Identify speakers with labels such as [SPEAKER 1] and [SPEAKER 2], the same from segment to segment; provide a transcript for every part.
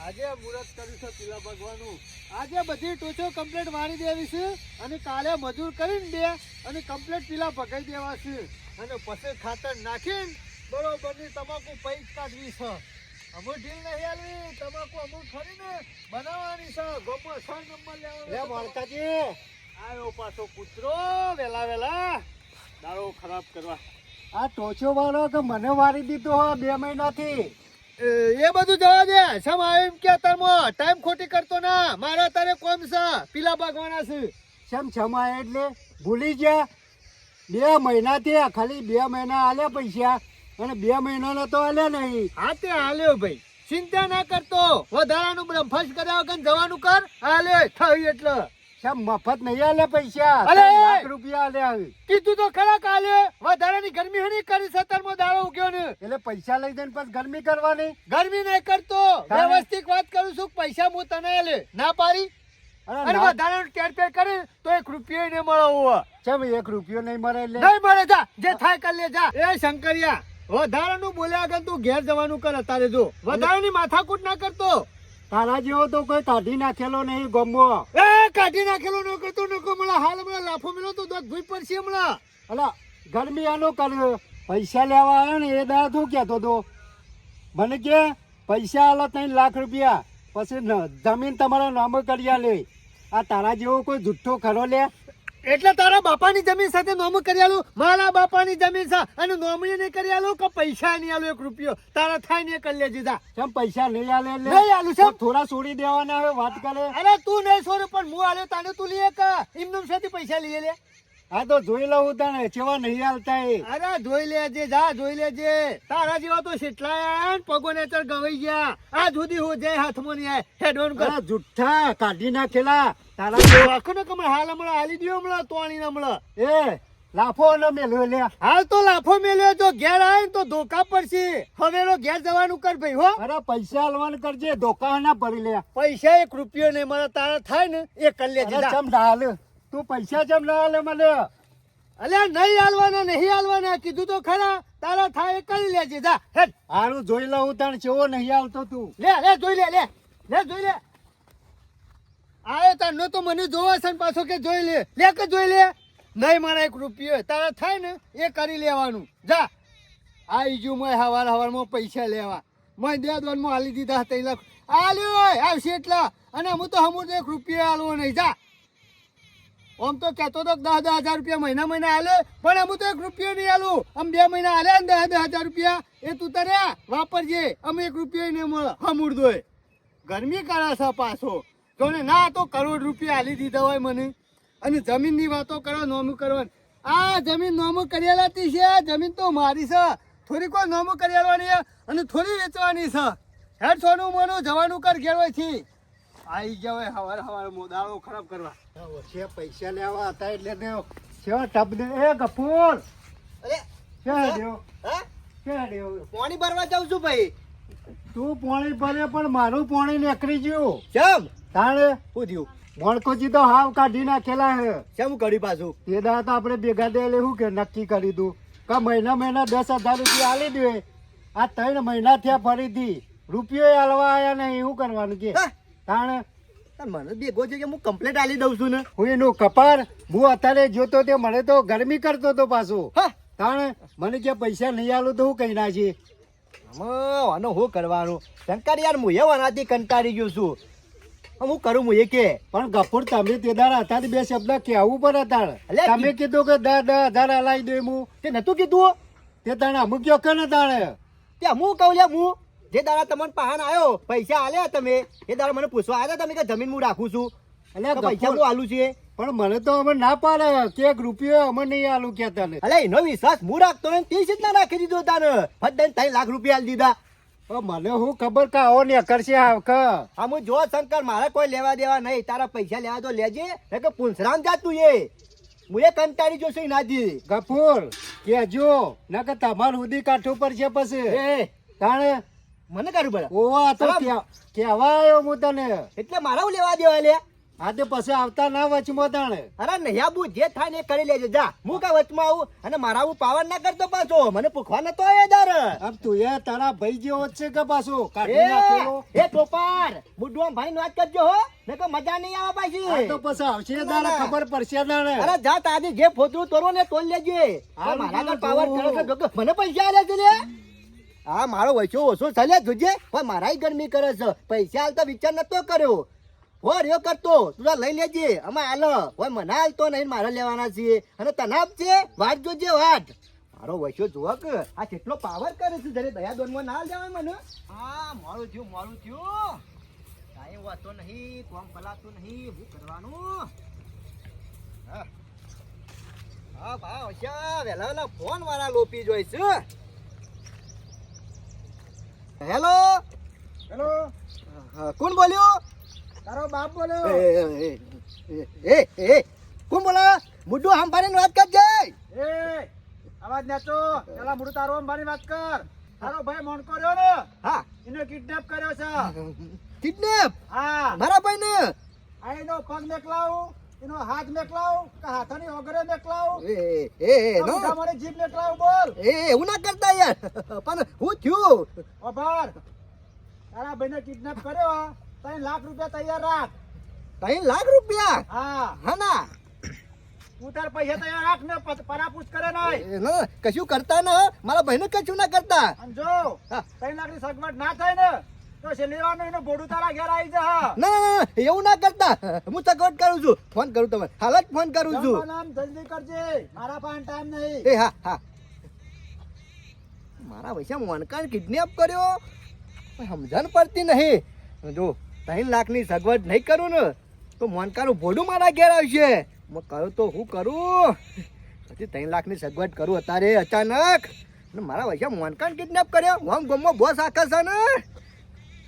[SPEAKER 1] આજે મુહૂર્ત કર્યું છે પીલા ભગવાનું. આજે બધી ટોચો કમ્પ્લીટ મારી દેવી છે અને કાલે મજૂર કરીને બે અને કમ્પ્લીટ પીલા ભગાઈ દેવા છે અને પછી ખાતર નાખીને બરોબરની તમાકુ પૈક કાઢવી છે. અમુક ઢીલ નહીં આલવી, તમાકુ અમુક ખરીને બનાવવાની છે. ગોપો 6 નંબર લેવાનો.
[SPEAKER 2] માળકાજી
[SPEAKER 1] આવ્યો પાછો કૂતરો વેલા દાડો ખરાબ કરવા.
[SPEAKER 2] આ ટોચો વાળો કે મને વારી દીધો 2 મહિનાથી.
[SPEAKER 1] એ બધું જવા દે. સમ એમ કે તારમાં ટાઈમ ખોટી કરતો ના. મારા તારે કોમ છે પીલા ભાગવાના છે.
[SPEAKER 2] શેમ છમાય એટલે ભૂલી ગયા? 2 મહિનાથી ખાલી 2 મહિના આલ્યા પૈસા અને 2 મહિનાનો તો આલ્યા નહીં.
[SPEAKER 1] હા તે હાલ્યો ભાઈ, ચિંતા ના કરતો. વધારાનું બ્રહ્મફાસ કર્યા વગર જવાનું કર. હાલ્યો થયું એટલે
[SPEAKER 2] શેમ મફત નહીં આલ્યા પૈસા?
[SPEAKER 1] અરે!
[SPEAKER 2] 3 લાખ રૂપિયા આલ્યા.
[SPEAKER 1] કીધું તો ખરા કાલે વધારાની ગરમી હણી કરી 17મો દાડો ઉગ્યો ને
[SPEAKER 2] એટલે પૈસા લઈ જઈને પછી ગરમી કરવાની?
[SPEAKER 1] ગરમી નહીં કરતો. વ્યવસ્થિત વાત કરું છું. પૈસા હું તને આલે ના પાડી અને વધારાનું ટેરપેર કરે તો 1 રૂપિયો નહીં મળે. હોવા
[SPEAKER 2] ચમ 1 રૂપિયો નહીં મળે એટલે?
[SPEAKER 1] નહીં મળે. જા જે થાય કર લે જા. એ શંકરિયા, વધારાનું બોલ્યા આગળ તું ઘેર જવાનું કર. અત્યારે જો વધારાની માથાકૂટ ના કરતો.
[SPEAKER 2] તારા જેવો તો કોઈ કાઢી નાખેલો નહીં ગમો.
[SPEAKER 1] એ કાઢી નાખેલો ન કરતો નકો મળે. હાલ હમણાં લાફો મેલો તો દોત ભૂઈ પડશે હમણાં.
[SPEAKER 2] અલા ગરમી આનો કર્યો. પૈસા લેવા આવ્યો ને એ દાડા શું કહેતો હતો મને કે પૈસા આલો 3 લાખ રૂપિયા પછી જમીન તમારા નામે કરી આલે. આ તારા જેવો કોઈ જુઠ્ઠો ખરો લે?
[SPEAKER 1] એટલે તારા બાપાની જમીન સાથે નોમ કરી આલું? મારા બાપાની જમીન છે અને નોમણી નહીં કરી આલું કે પૈસા નહીં આલું 1 રૂપિયો? તારા થાય ને કરી લેજે જા.
[SPEAKER 2] કેમ પૈસા નહીં આલે એટલે?
[SPEAKER 1] નહીં આલું છે.
[SPEAKER 2] થોડા છોડી દેવાના હવે વાત કરે.
[SPEAKER 1] અરે તું નહીં છોડે પણ હું આલ્યો તાને તું લઈએ કે એમનેમ સાથે પૈસા લઈએ લે?
[SPEAKER 2] હા તો જોઈ લઉં તને કેવા નહીં હાલતા એ.
[SPEAKER 1] અરે જોઈ લેજે, જા જોઈ લેજે. તારા જેવા તો કેટલાય પગોને ચર ગવાઈ ગયા. આ સુધી હું જય હાથમાં નહીં આય હેડોન કર.
[SPEAKER 2] અરે જુઠ્ઠા કાઢી નાખેલા તારા
[SPEAKER 1] આખો ને કમળ હાલ હમણાં હાલી દો હમણાં તોણી હમણાં.
[SPEAKER 2] એ લાફો ન મેલ્યો લે.
[SPEAKER 1] હાલ તો લાફો મેલ્યો. જો ઘેર આવે ને તો ધોકા પડશે. હવે ઘેર જવાનું કર ભાઈ હો.
[SPEAKER 2] અરે પૈસા આલવાનું કરજે, ધોકા ના ભરી લે.
[SPEAKER 1] પૈસા 1 રૂપિયો નહીં મળે. તારા થાય ને એ કરી લેજે.
[SPEAKER 2] અરે ચમ ના હાલે તું પૈસા ચમ ના હાલે મને?
[SPEAKER 1] અલ્યા નહીં હાલવાના, નહીં હાલવાના. કીધું તો ખરા. તારા થાય એ કરી લેજે જા હેડ.
[SPEAKER 2] હારું જોઈ લઉં તને ચેવો નહીં હાલતો તું.
[SPEAKER 1] લે જોઈ લે જોઈ લે. આયો તાર નો તો મને જોવા છે ને પાછો કે જોઈ લે કે જોઈ લે. નહીં મારા 1 રૂપિયો. તારા થાય ને એ કરી લેવાનું. જા આવી ગયું મેં હવારમાં પૈસા લેવા. મેં દેદવાનમાં હાલી દીધા 3 લાખ આલ્યો આવશે એટલા. અને હું તો હમું 1 રૂપિયો હાલવો નહીં. જા આમ તો કહેતો તો 10,000 રૂપિયા મહિના હાલે પણ અમુક તો 1 રૂપિયો નહીં હાલું. આમ 2 મહિના હાલે ને 10,000 રૂપિયા એ તું તારે વાપરજે. અમે 1 રૂપિયો નહીં મળે હમુર દોય. ગરમી કરે છે પાછો. જો ને ના તો કરોડ રૂપિયા હાલી દીધા હોય મને. અને જમીનની વાતો કરો નોમું કરવાની. આ જમીન નોમું કરેલાતી છે. જમીન તો મારી છે. થોડી કોઈ નોમું કરેલવાની અને થોડી વેચવાની છે. હેડ સોનું મોનું જવાનું કર ઘેર હોય થી. આવી ગયા હોય હવાર મોદાળો ખરાબ કરવા.
[SPEAKER 2] છે પૈસા લેવા હતા એટલે દેવ છે ટપ દે. એ ગફૂર
[SPEAKER 1] અરે
[SPEAKER 2] છે દેવ
[SPEAKER 1] હા
[SPEAKER 2] છે દેવ.
[SPEAKER 1] પાણી ભરવા જાઉં છું ભાઈ.
[SPEAKER 2] તું પાણી ભરે પણ મારું પાણી નીકળી ગયું.
[SPEAKER 1] કેમ
[SPEAKER 2] તાણે
[SPEAKER 1] શું થયું?
[SPEAKER 2] મણકોજી તો હાવ કાઢી નાખેલા હે.
[SPEAKER 1] કેમ કરી પાછું?
[SPEAKER 2] તે દાડા તો આપણે ભેગા દે શું કે નક્કી કરી દઉં કે મહિના 10,000 રૂપિયા આલી દે. આ 3 મહિના થયા ફરીથી રૂપિયો હાલવા આયા નહીં. શું કરવાનું કે તાણે?
[SPEAKER 1] મને ભેગો છે કે હું કમ્પ્લેટ આલી દઉં છું ને.
[SPEAKER 2] હું એનું કપાર હું અત્યારે જોતો તે મને તો ગરમી કરતો હતો પાછો. તાણે મને કે પૈસા નહીં આલું તો હું કઈ ના છે.
[SPEAKER 1] આનો શું કરવાનું? કંટાળી યાર હું એવાનાથી કંટાળી ગયો છું. હું કરું હું એ કે
[SPEAKER 2] પણ ગફુર તમે તે દાડા હતા 2 શબ્દ કહેવું પડે તાણે. તમે કીધું કે 10,000 હલાવી દે. હું
[SPEAKER 1] તે નતું કીધું?
[SPEAKER 2] તે તાણે અમુક કયો કે ને તાણે
[SPEAKER 1] તે હું કહું લે હું જે દાડા તમને પહાણ આવ્યો પૈસા આલ્યા તમે એ દાડા મને પૂછવા આવ્યા તમે કે જમીન હું રાખું છું
[SPEAKER 2] એટલે
[SPEAKER 1] પૈસા હું આલું છે.
[SPEAKER 2] પણ મને તો અમે ના પાડે કે 1 રૂપિયો અમે નહીં આલું કેતા ને.
[SPEAKER 1] અલે એનો વિશ્વાસ હું રાખતો ને 30 જ ના રાખી દીધો તાને. ફટ 3 લાખ રૂપિયા આલી દીધા.
[SPEAKER 2] મને હું ખબર કે આવો ને કરશે
[SPEAKER 1] હા હું જો શંકર મારે કોઈ લેવા દેવા નહીં. તારા પૈસા લેવા તો લેજે કે પૂંછરામ જા તું. હું એ કંટાળી જોશે નાજી.
[SPEAKER 2] ગફુર કેજો ના કે તમાર સુધી કાઠું પર છે પછી તાણે
[SPEAKER 1] મને કરવું પડે.
[SPEAKER 2] ઓવા તો કેવા આવ્યો હું તને
[SPEAKER 1] એટલે મારા લેવા દેવા લે.
[SPEAKER 2] હા તો પછી આવતા ના વચમાં તાણે.
[SPEAKER 1] અરે નહીં આબુ જે થાય ને કરી લેજે જા. હું કા વચમાં આવું અને મારા હું પાવર ના કરતો પાછો. મને પૂછવા નતો આવ્યો યાર.
[SPEAKER 2] આમ તું એ તારા ભાઈ જેવો જ છે કે પાછો કાઢી નાખેલો.
[SPEAKER 1] એ ટોપા
[SPEAKER 3] બાર બુડું આમ ભાઈ વાત કરજો હો ને તો મજા નહીં આવે પાછી
[SPEAKER 2] આ તો પછી આવશે દાડે ખબર પડશે દાડે.
[SPEAKER 3] અરે જા તાજે જે ફોતરું તોરો ને તોલ લેજે હા મારા ઘર પાવર કરે છે જોકે મને પૈસા આલે છે લે હા મારો વૈસો ઓછો ચાલે જોજે પણ મારાય ગરમી કરે છે પૈસા હાલ તો વિચાર નતો કર્યો હો રહ્યો કરતો તું તો લઈ લેજે અમે હાલ હોય મને હાલતો નહીં મારે લેવાના છીએ અને તનાપ છે વાત જોજે વાત મારો વૈસો જોવા કે આ કેટલો પાવર કરે છે જયારે દયા દોનમાં ના જવાય મને હા મોડું થયું કાંઈ વાતો નહીં કોમ પલાતું નહીં શું કરવાનું હા હા ભાવ વૈસા વેલા વેલા ફોન વાળા લોપી જોઈ છે હેલો
[SPEAKER 2] હેલો,
[SPEAKER 3] કોણ બોલ્યો
[SPEAKER 2] તારો બાપ બોલ્યો.
[SPEAKER 3] કોણ બોલો મુડ્ડું આમ પાડીને વાત કરજે
[SPEAKER 2] એ અવાજ નાચો પેલા મોઢું તારો અંબાની વાત કર. તારો ભાઈ મોણકો રહ્યો ને
[SPEAKER 3] હા
[SPEAKER 2] એને કિડનેપ કર્યો છે.
[SPEAKER 3] કિડનેપ
[SPEAKER 2] હા
[SPEAKER 3] મારા ભાઈ ને
[SPEAKER 2] આ એનો પગ મેકલાવું, એનો હાથ મેકલાવું કે હાથની ઓગરે મેકલાવું, મારી જીભ મેકલાવું બોલ.
[SPEAKER 3] એવું ના કરતા યાર પણ હું થયું
[SPEAKER 2] ઓભાર તારા ભાઈને કિડનેપ કર્યો 3 લાખ રૂપિયા તૈયાર રાખ.
[SPEAKER 3] 3 લાખ રૂપિયા
[SPEAKER 2] હા
[SPEAKER 3] હા ના
[SPEAKER 2] તું તાર પૈસા તૈયાર રાખ ને પરાપૂછ કરે નહીં.
[SPEAKER 3] ના, કશું કરતા ને મારા ભાઈને કશું ના કરતા
[SPEAKER 2] અને જો 3 લાખ ની સગવડ ના થાય ને તો લેવાનું એનું બોડું તારા ઘેર આવી જા.
[SPEAKER 3] ના ના ના, એવું ના કરતા હું સગવડ કરું છું ફોન કરું તમે હાલ જ ફોન કરું છું
[SPEAKER 2] નામ જલ્દી કરજે મારા પાસે ટાઈમ નહીં.
[SPEAKER 3] એ હા હા મારા પૈસા મોનકાન કિડનેપ કર્યો સમજણ પડતી નહીં જો 3 લાખની સગવડ નહીં કરું ને તો મોનકાનું ભોડું મારા ઘેર આવશે હું કરું તો હું કરું પછી 3 લાખની સગવડ કરું અત્યારે અચાનક અને મારા પૈસા મોનકાન કિડનેપ કર્યો હું ગમમાં બોસ આખા છે ને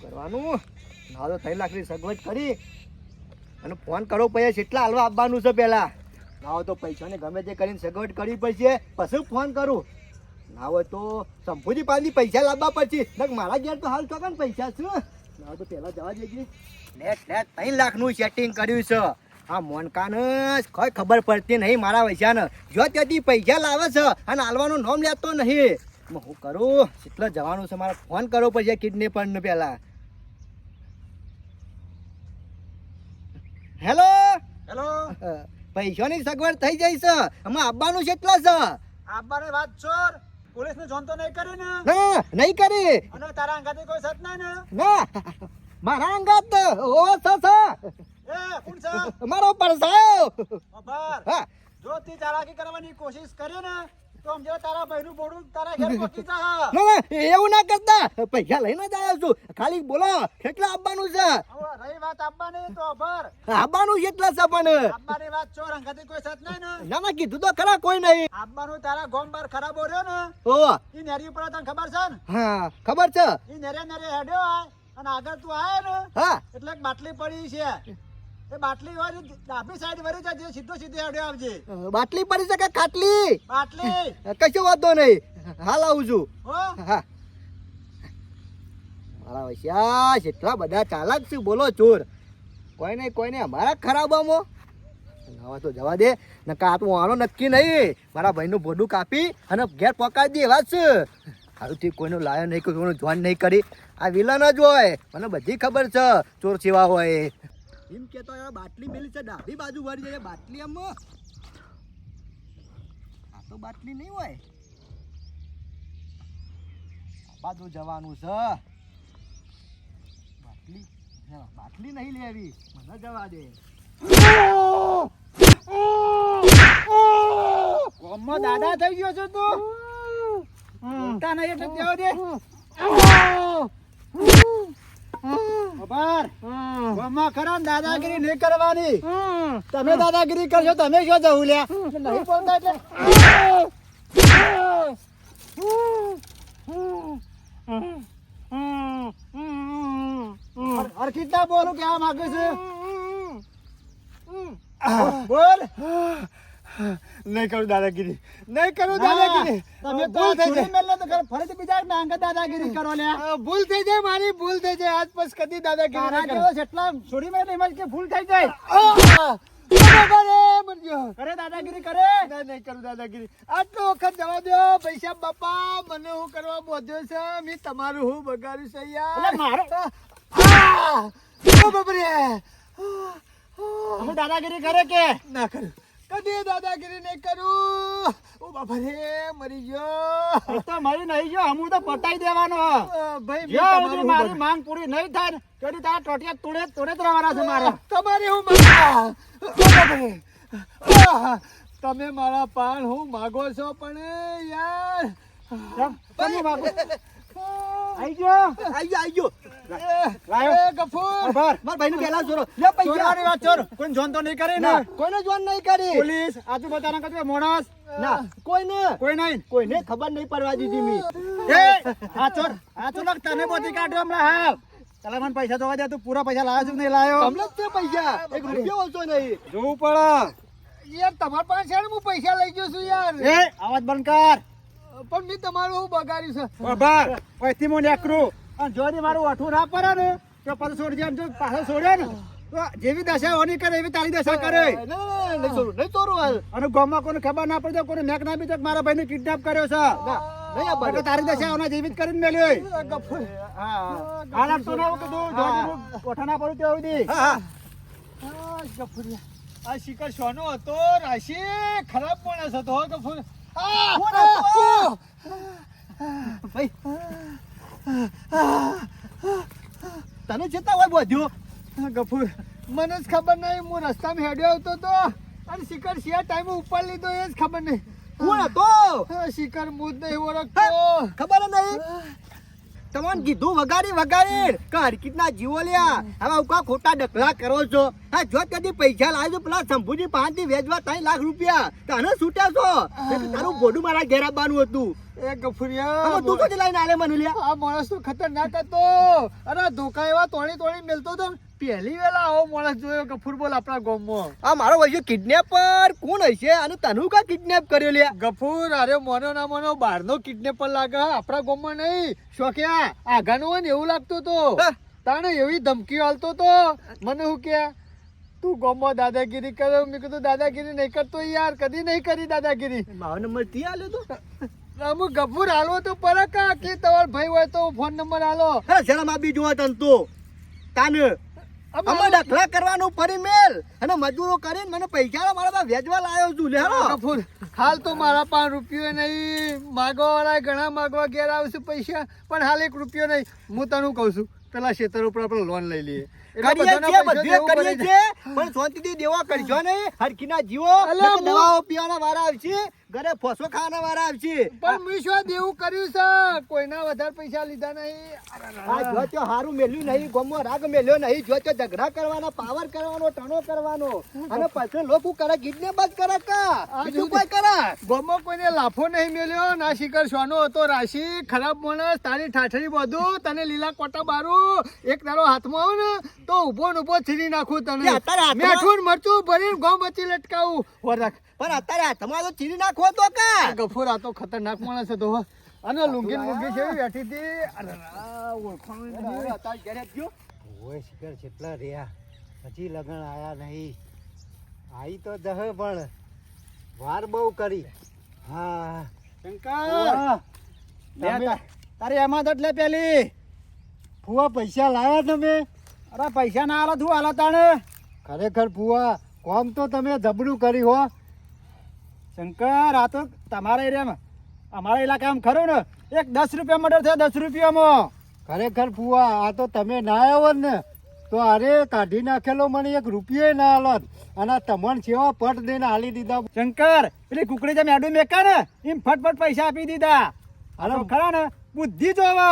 [SPEAKER 3] કરવાનું ના તો 3 લાખની સગવડ કરી અને ફોન કરો પછી કેટલા હાલવા આપવાનું છે પહેલા ના હોય તો પૈસાને ગમે તે કરીને સગવડ કરવી પડશે પછી ફોન કરું ના હોય તો સંપૂજી પાસેથી પૈસા લાવવા પછી મારા ઘેર તો હાલ ચોકન પૈસા છે ના હોય તો પહેલા જવા દેજે લેટ 3 લાખનું સેટિંગ કર્યું છે આ મોનકાને કોઈ ખબર પડતી નહીં મારા પૈસાને જો ત્યાંથી પૈસા લાવે છે અને હાલવાનું નામ લેતો નહીં હું કરું કેટલો જવાનું છે મારે ફોન કરવો પડશે કિડનેપરને પહેલા હેલો
[SPEAKER 2] હેલો
[SPEAKER 3] પૈસાની સગવડ થઈ જાય છે આમાં આવવાનું કેટલા છે
[SPEAKER 2] આબાને વાત છોર પોલીસ ને જોન તો નહીં કરી ને
[SPEAKER 3] ના નહીં કરી
[SPEAKER 2] અને તારા અંગાથી કોઈ સત નહીં ને.
[SPEAKER 3] ના મારા અંગાત ઓ સસ
[SPEAKER 2] એ કોણ છે
[SPEAKER 3] મારો પરસાયો
[SPEAKER 2] ઓભાર
[SPEAKER 3] હા
[SPEAKER 2] જો તી ચાલાકી કરવાની કોશિશ કરી ને તો સમજો તારા ભાઈનું બોડું તારા ઘેર પહોંચી જા.
[SPEAKER 3] ના એવું ના કરતા પૈસા લઈને જ આવ્યો છું ખાલી બોલો કેટલા આપવાનું છે
[SPEAKER 2] હવે રહી વાત આપવાની તો ઓભાર
[SPEAKER 3] આપવાનું કેટલા છે પણ
[SPEAKER 2] આપવાની વાત છોર અંગાથી કોઈ સત નહીં ને.
[SPEAKER 3] ના ના કીધું તો ખરા કોઈ નહીં
[SPEAKER 2] આપવાનું તારા ગોમ બાર ખરાબ રહ્યો ને
[SPEAKER 3] ઓ
[SPEAKER 2] ઈ નેરી ઉપર તને ખબર છે ને
[SPEAKER 3] હા ખબર છે
[SPEAKER 2] ઈ નેરે હેડ્યો આય અને આગળ તું આયો ને
[SPEAKER 3] હા
[SPEAKER 2] એટલે એક બાટલી પડી છે એ બાટલી હોય ડાબી સાઈડ વળી જજે સીધો હેડ્યો આવજે.
[SPEAKER 3] બાટલી પડી છે કે ખાટલી
[SPEAKER 2] બાટલી
[SPEAKER 3] કશો વાંધો નહીં હાલ આવું છું
[SPEAKER 2] હો
[SPEAKER 3] હા મારા વૈશ્યા કેટલા બધા ચાલાક છે બોલો ચોર કોઈ નહીં અમારા ખરાબામાં હવે તો જવા દે નકા આ તો આનો નક્કી નહીં મારા ભાઈનું ભોડું કાપી અને ઘેર પકાવી દે એવા જ છે સારું થી કોઈનું લાયો નહીં કોઈનું જોન નહીં કરી આ વિલન જ હોય મને બધી ખબર છે ચોર સેવા હોય એમ કેતો બાટલી મેલી છે ડાબી બાજુ વળી જાય બાટલી આમ આ તો બાટલી નહીં હોય બાજુ જવાનું છે બાટલી બાટલી નહીં લેવી મને જવા દે
[SPEAKER 2] ગોમમાં દાદા થઈ ગયો છો તું બોલતા નહીં એટલે જવા દે. ઓભાર ગોમમાં ખરા ને દાદાગીરી નહીં કરવાની. તમે દાદાગીરી કરશો તમે શું જવું લ્યા નહીં બોલતા એટલે અર્કિતા બોલું કેવા માંગે છે બોલ.
[SPEAKER 1] નહીં કરું દાદાગીરી નહીં કરું દાદાગીરી
[SPEAKER 2] તમે તો છોડી મેલો તો ફરીથી બીજા ના અંગત દાદાગીરી કરો લ્યા.
[SPEAKER 1] ભૂલ થઈ જાય મારી ભૂલ થઈ જાય આજ પછી કદી દાદાગીરી
[SPEAKER 2] તારા
[SPEAKER 1] નહીં
[SPEAKER 2] જેવો જેટલા છોડી મેલો એમાં કે ભૂલ થઈ જાય. કરે દાદાગીરી કરે
[SPEAKER 1] નહીં કરું દાદાગીરી આટલો વખત જવા દો પૈસા બાપા મને હું કરવા બોધ્યો છે મેં તમારું હું બગાડ્યું છે
[SPEAKER 2] એટલે
[SPEAKER 1] યાર
[SPEAKER 2] મારો
[SPEAKER 1] ઓ બાપરે
[SPEAKER 2] અમે દાદાગીરી કરે કે
[SPEAKER 1] ના કરું કદી દાદાગીરી નહીં કરું ઓ બાપરે મરી ગયો
[SPEAKER 2] એ તો મરી નહીં ગયો અમુ તો પટાઈ દેવાનો
[SPEAKER 1] ભાઈ
[SPEAKER 2] જ્યાં સુધી મારી માંગ પૂરી નહીં થાય ને તેથી તારા ટોટિયા તોડે જ રહેવાના છે મારે
[SPEAKER 1] તમારી હું માંગ ઓ બાપરે તમે મારા પાન હું માગો છો પણ યાર
[SPEAKER 2] તમે માગો આઈ ગયો લાયો.
[SPEAKER 1] એ ગફુર
[SPEAKER 2] ખબર
[SPEAKER 3] મારા ભાઈનું પહેલા જોરો લે પૈસા
[SPEAKER 2] ચોરાની વાત ચોર કોઈ જોન તો નહીં કરે ને
[SPEAKER 3] કોઈને જોન નહીં કરી
[SPEAKER 2] પોલીસ આજુ બધાના કદે મોણસ
[SPEAKER 3] ના કોઈને
[SPEAKER 2] કોઈ નહીં
[SPEAKER 3] કોઈને ખબર નહીં પડવા દીધી મી
[SPEAKER 2] એ આ ચોર તને બોધી કાઢ્યો હમણાં હાલ ચાલે મને પૈસા જોવા દે તું પૂરા પૈસા લાવ્યો છું કે નહીં લાવ્યો
[SPEAKER 3] તમને જ છે પૈસા એક રૂપિયો ઓછો નહીં
[SPEAKER 2] જોવું પડે
[SPEAKER 1] યાર તમારા પાસે હું પૈસા લઈ ગયો છું યાર
[SPEAKER 2] એ અવાજ બંધ કર
[SPEAKER 1] પણ મેં તમારું હું બગાડ્યું છે
[SPEAKER 2] બરાબર પૈથી હું નેકરું અને જો ની મારું અઠું ના પડે ને તો પાછું છોડી દે જો પાછો છોડે ને તો જેવી દશા ઓની કરે એવી તારી દશા કરે
[SPEAKER 3] નહીં ચોરું હાલ
[SPEAKER 2] અને ગામમાં કોઈને ખબર ના પડે કોઈને મેક ના બી તો મારા ભાઈને કિડનેપ કર્યો છે
[SPEAKER 3] નહીં આ
[SPEAKER 2] એટલે તારી દશા ઓના જેવી જ કરીને મેલ્યો
[SPEAKER 1] ગફુર
[SPEAKER 2] હા લાગતું ના કીધું જો ઓઠા ના પડું ત્યાં સુધી
[SPEAKER 1] ગફુર આ શિખર સોનો હતો રાશિ ખરાબ માણસ હતો હો ગફુર
[SPEAKER 3] ભાઈ તને ચેતા હોય બોધ્યો
[SPEAKER 1] ગફુર મને જ ખબર નહીં હું રસ્તામાં હેડ્યો આવતો તો અને શિખર શિયા ટાઈમે ઉપર લીધો એ જ ખબર નહીં
[SPEAKER 3] કોણ હતો
[SPEAKER 1] શિખર હું જ નહીં ઓળખતો
[SPEAKER 3] ખબર જ નહીં તમને કીધું વગાડી કે હરકીતના જીવો લ્યા હવે ઉકા ખોટા ડકલા કરો છો હા જો કદી પૈસા લાવજો પેલા શંભુજી પાંચથી વેચવા 3 લાખ રૂપિયા તને છૂટ્યા છો તારું બોડું મારા ઘેર આવવાનું હતું
[SPEAKER 1] એ ગફુરિયા
[SPEAKER 3] તું તો લઈને આલે મને લ્યા
[SPEAKER 1] આ માણસ તો ખતરનાક હતો અરે ધોકા એવા તોડી મેલતો હતો પહેલી વેલા આવો માણસ જોયો ગફુર બોલ આપણા ગામમાં
[SPEAKER 3] આ મારો વૈયો કિડનેપર કોણ હશે અને તને કા કિડનેપ કર્યો લ્યા
[SPEAKER 1] ગફુર અરે મોનો ના મોનો બહારનો કિડનેપર લાગે આપણા ગામમાં નહીં શોખ્યા આગાનો હોય ને એવું લાગતું તો તાણે એવી ધમકી હાલતો તો મને હું કે તું ગામમાં દાદાગીરી કરે મેં કીધું દાદાગીરી નહીં કરતો યાર કદી નહીં કરી દાદાગીરી
[SPEAKER 3] મારો નંબર થી આલ્યો તો
[SPEAKER 1] અમુક ગફુર હાલો તો પરકા કે તમારો ભાઈ હોય તો ફોન નંબર હાલો
[SPEAKER 3] શરમ આપી જોવા તને તો તાને અમે ડખલા કરવાનું ફરી મેલ અને મજૂરો કરીને મને પૈસા મારા પાસે વેચવા લાવ્યો છું લે
[SPEAKER 1] ગફુર હાલ તો મારા 5 રૂપિયો નહીં માગવા વાળા ઘણા માગવા ઘેર આવશે પૈસા પણ હાલ 1 રૂપિયો નહીં હું તને કહું છું પેલા ખેતર ઉપર આપણે લોન લઈ લઈએ
[SPEAKER 3] કરીએ છીએ પણ શાંતિથી દેવા કરજો નહીં હરકીના જીવો દવાઓ પીવાના વારા આવશે ઘરે ફોસો ખાવાના વારા આવશે
[SPEAKER 1] પણ મેં શું દેવું કર્યું છે કોઈના વધારે પૈસા લીધા નહીં
[SPEAKER 3] આ જો તો હારું મેલ્યું નહીં ગોમો રાગ મેલ્યો નહીં જો તો ઝઘડા કરવાના પાવર કરવાનો ટણો કરવાનો અને પછી લોકો કરે કિડનેપ જ કરે કા બીજું કોઈ કરે
[SPEAKER 1] ગોમો કોઈને લાફો નહીં મેલ્યો ના શિખર સોનો હતો રાશિ ખરાબ માણસ તારી ઠાઠરી બધું તને લીલા કોટા બારું એક તારો હાથમાં આવું ને તો ઉભો ને ઉભો છીરી નાખું તને મેઠું મરચું ભરીને ગોમ વચ્ચે લટકાવું વરખ
[SPEAKER 3] પણ અત્યારે હાથમાં તો ચીરી નાખો તો કા
[SPEAKER 1] ગફુર આ તો ખતરનાક માણસ હતો અને લુંગી છે બેઠી હતી
[SPEAKER 3] અત્યારે ઘરે ગયો
[SPEAKER 2] ઓય શિખર કેટલા રહ્યા હજી લગન આયા નહીં આઈ તો દહ પણ વાર બહુ કરી હા શંકર તારી એમાં એટલે પેલી ફુવા પૈસા લાયા તમે અરે પૈસા ના આલા તું આલા તાણે ખરેખર ફુવા કોમ તો તમે જબરું કરી હો શંકર આ તો તમારા એરિયામાં અમારા ઇલાકામાં ખરું ને એક 10 રૂપિયા મર્ડર થયો 10 રૂપિયામાં ખરેખર ફુવા આ તો તમે ના આવ્યો ને તો અરે કાઢી નાખેલો મને 1 રૂપિયો ના આલત અને તમને સેવા પટ દઈને આલી દીધા શંકર પેલી કુકડી તમે આડું મેકા ને એમ ફટફટ પૈસા આપી દીધા અરે ખરા ને બુદ્ધિ જોવો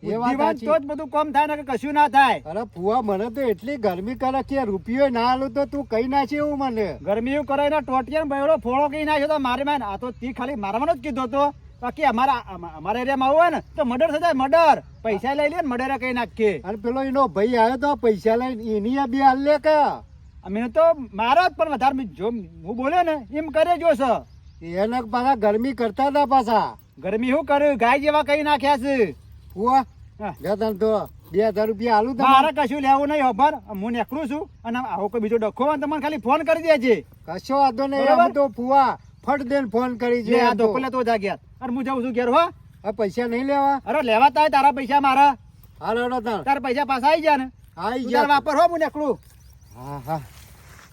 [SPEAKER 2] તો જ બધું કામ થાય ને કે કશું ના થાય અરે ફુવા મને તો એટલી ગરમી કરે કે રૂપિયો ના આલું તો તું કઈ નાખે એવું મને ગરમી એવું કરે ને ટોટિયા બેડો ફોડો કઈ નાખ્યો તો મારે માં આ તો તી ખાલી મારવાનો જ કીધો તો બાકી અમારા એરિયામાં આવું હોય ને તો મર્ડર થઈ જાય મર્ડર પૈસા લઈ લે ને મર્ડર કઈ નાખીએ અને પેલો એનો ભાઈ આવ્યો તો પૈસા લઈને એની બે હાલ લે કે અમે તો મારો જ પણ વધારે જો હું બોલ્યો ને એમ કરે જોશે એને પાછા ગરમી કરતા હતા પાછા ગરમી શું કર્યું ગાય જેવા કઈ નાખ્યા છે ફુવા તો 2000 રૂપિયા આલું મારે કશું લેવું નહીં ખબર હું નીકળું છું અને આવો કોઈ બીજો ડખો હોય તમને ખાલી ફોન કરી દેજે કશો વાંધો નહીં તો ફુવા ફટ દેન ફોન કરી છે આ ધોકો લેતો જાગ્યા અને હું જાઉં છું ઘેર હો આ પૈસા નહીં લેવા અરે લેવા તા તારા પૈસા મારા હાલો તારા પૈસા પાછા આવી ગયા ને આઈ
[SPEAKER 3] તું તાર
[SPEAKER 2] ગયા
[SPEAKER 3] વાપર હો હું નીકળું.
[SPEAKER 2] હા હા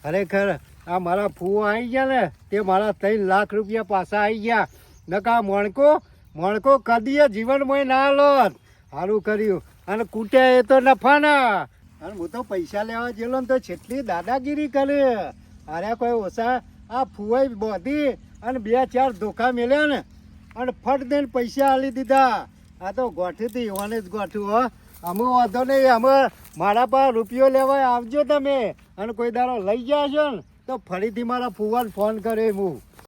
[SPEAKER 2] ખરેખર આ મારા ફૂ આવી ગયા ને તે મારા 3 લાખ રૂપિયા પાછા આવી ગયા નકા મણકો કદીએ જીવનમાં ના લોત સારું કર્યું અને કૂટે એ તો નફાના અને હું તો પૈસા લેવા ગયેલો ને તો છેટલી દાદાગીરી કરે અરે કોઈ ઓછા આ ફૂવાઈ બોધી અને 2-4 ધોખા મેલ્યા ને અને ફટ દઈને પૈસા આલી દીધા આ તો ગોઠીથી એવાને જ ગોઠું હો અમે વાંધો નહીં અમે મારા પાસે રૂપિયો લેવા આવજો તમે અને કોઈ દાડો લઈ ગયા છો ને તો ફરીથી મારા ફુવાને ફોન કરે હું